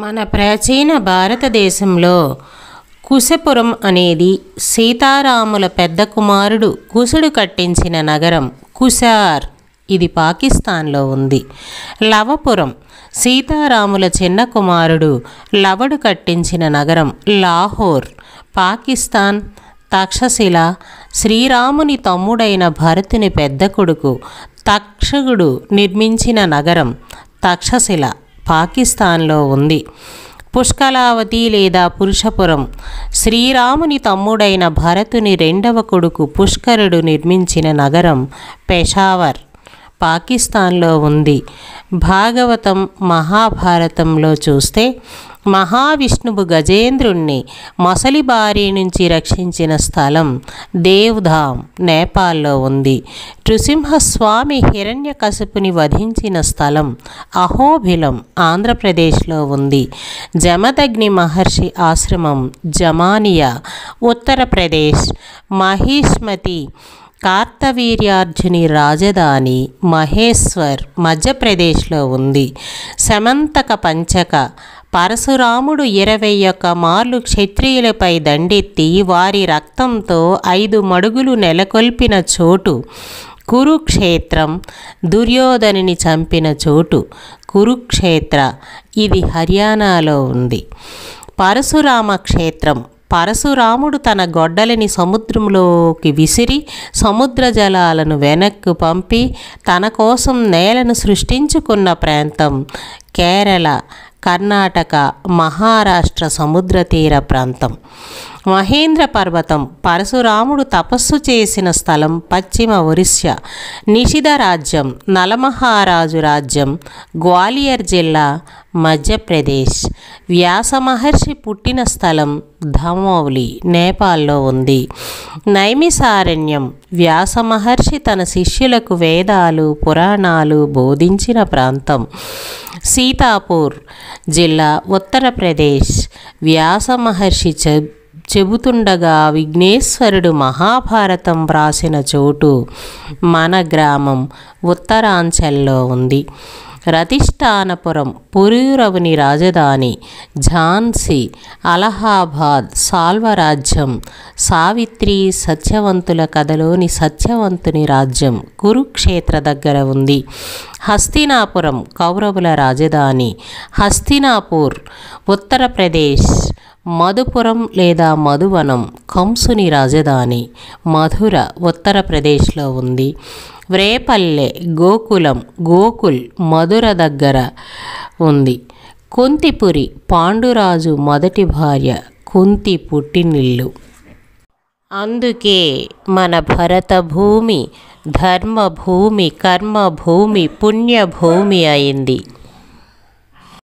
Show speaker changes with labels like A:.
A: మన ప్రాచీన భారతదేశంలో కుశపురం అనేది సీతారాముల పెద్ద కుమారుడు కుశుడు కట్టించిన నగరం కుశార్. ఇది పాకిస్తాన్లో ఉంది. లవపురం సీతారాముల చిన్న కుమారుడు లవడు కట్టించిన నగరం లాహోర్, పాకిస్తాన్. తక్షశిల శ్రీరాముని తమ్ముడైన భరతుని పెద్ద కొడుకు తక్షకుడు నిర్మించిన నగరం తక్షశిల, పాకిస్తాన్లో ఉంది. పుష్కలావతి లేదా పురుషపురం శ్రీరాముని తమ్ముడైన భరతుని రెండవ కొడుకు పుష్కరుడు నిర్మించిన నగరం పెషావర్, పాకిస్తాన్లో ఉంది. భాగవతం మహాభారతంలో చూస్తే మహావిష్ణువు గజేంద్రుణ్ణి మొసలి బారి నుంచి రక్షించిన స్థలం దేవ్ధామ్, నేపాల్లో ఉంది. నృసింహస్వామి హిరణ్యకశిపుని వధించిన స్థలం అహోబిలం, ఆంధ్రప్రదేశ్లో ఉంది. జమదగ్ని మహర్షి ఆశ్రమం జమానియా, ఉత్తరప్రదేశ్. మహిష్మతి కార్తవీర్యార్జుని రాజధాని మహేశ్వర్, మధ్యప్రదేశ్లో ఉంది. సమంతక పంచక పరశురాముడు 21 మార్లు క్షత్రియులపై దండెత్తి వారి రక్తంతో 5 మడుగులు నెలకొల్పిన చోటు కురుక్షేత్రం. దుర్యోధనుని చంపిన చోటు కురుక్షేత్ర, ఇది హర్యానాలో ఉంది. పరశురామ క్షేత్రం పరశురాముడు తన గొడ్డలిని సముద్రంలోకి విసిరి సముద్ర జలాలను వెనక్కు పంపి తన కోసం నేలను సృష్టించుకున్న ప్రాంతం కేరళ, కర్ణాటక, మహారాష్ట్ర సముద్ర తీర ప్రాంతం. మహేంద్ర పర్వతం పరశురాముడు తపస్సు చేసిన స్థలం పశ్చిమ ఒరిస్సా. నిషిధ రాజ్యం నలమహారాజు రాజ్యం, గ్వాలియర్ జిల్లా, మధ్యప్రదేశ్. వ్యాస మహర్షి పుట్టిన స్థలం ధమౌలి, నేపాల్లో ఉంది. నైమిసారణ్యం వ్యాస మహర్షి తన శిష్యులకు వేదాలు పురాణాలు బోధించిన ప్రాంతం. సీతాపూర్ జిల్లా, ఉత్తరప్రదేశ్. వ్యాస మహర్షి చెబుతుండగా విఘ్నేశ్వరుడు మహాభారతం వ్రాసిన చోటు మన గ్రామం, ఉత్తరాంచల్లో ఉంది. రతిష్టానపురం పురూరవుని రాజధాని. ఝాన్సీ, అలహాబాద్ సాల్వరాజ్యం. సావిత్రి సత్యవంతుల కథలోని సత్యవంతుని రాజ్యం కురుక్షేత్ర దగ్గర ఉంది. హస్తినాపురం కౌరవుల రాజధాని. హస్తినాపూర్, ఉత్తరప్రదేశ్. మధుపురం లేదా మధువనం కంసుని రాజధాని. మధుర, ఉత్తరప్రదేశ్లో ఉంది. వ్రేపల్లె గోకులం, గోకుల్ మధుర దగ్గర ఉంది. కుంతిపురి పాండురాజు మొదటి భార్య కుంతి పుట్టినిల్లు. అందుకే మన భరత భూమి ధర్మభూమి, కర్మభూమి, పుణ్యభూమి అయింది.